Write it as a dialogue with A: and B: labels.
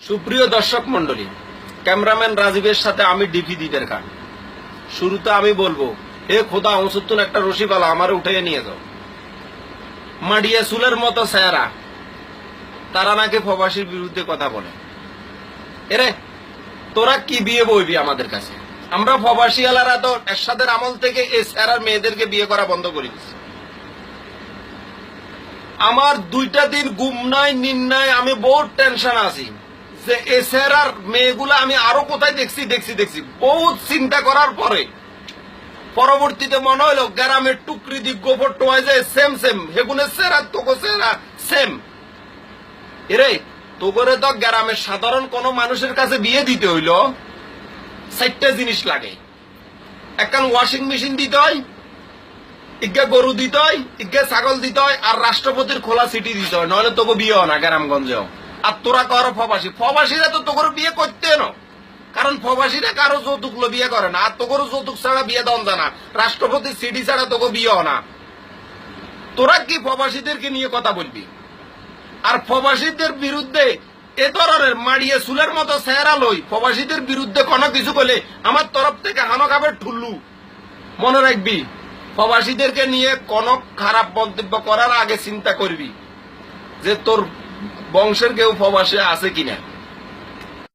A: সুপ্রিয় দর্শক মন্ডলী, ক্যামেরাম্যান রাজীবের সাথে আমি ডিপি দ্বীপের খান। শুরুতে আমি বলবো, হে খোদা ওসুত্তুন একটা রশি পালা আমার উঠে নিয়ে যাও। মাডিয়া সুলের মতো স্যারা তারা নাকি প্রবাসীর বিরুদ্ধে কথা বলে। এরে তোরা কি বিয়ে বইবি আমাদের কাছে? আমরা প্রবাসী আলারা তো এরশাদের আমল থেকে এই স্যারার মেয়েদেরকে বিয়ে করা বন্ধ করে দিচ্ছি। আমার 2টা দিন ঘুম নাই, নিন নাই, আমি বহুত টেনশন আছি যে এ স্যারার মেয়েগুলা আমি আরো কোথায় দেখছি বহুত চিন্তা করার পরে পরবর্তীতে মনে হইলো গ্রামের টুকরি দিক গোবর টোয়া যায় সেম হেগুনের সেরা তোকে সেরা সেম। এরে তোগরে তো গ্রামের সাধারণ কোন মানুষের কাছে বিয়ে দিতে হইল 4টা জিনিস লাগে। একখান ওয়াশিং মেশিন দিতে হয়, ইজ্ঞা গরু দিতে হয়, ইজ্ঞা ছাগল দিতে হয়, আর রাষ্ট্রপতির খোলা সিটি দিতে হয়, নইলে তোকে বিয়ে হয় না গ্রামগঞ্জেও। আর তোরা কর প্রবাসীরা তো তোকে বিয়ে করতে না, কারণ প্রবাসীরা কারো যৌতুক বিয়ে করে না, আর তোকে যৌতুক ছাড়া বিয়ে দেন না, রাষ্ট্রপতির সিটি ছাড়া তোকে বিয়ে হয় না। তোরা কি প্রবাসীদেরকে নিয়ে কথা বলবি? আর প্রবাসীদের বিরুদ্ধে এ ধরনের মাড়িয়ে চুলের মতো চেহারা লই প্রবাসীদের বিরুদ্ধে কোনো কিছু বলে আমার তরফ থেকে হানো খাবে ঠুল্লু। মনে রাখবি, প্রবাসীদেরকে নিয়ে কোন খারাপ মন্তব্য করার আগে চিন্তা করবি যে তোর বংশের কেউ প্রবাসে আছে কিনা।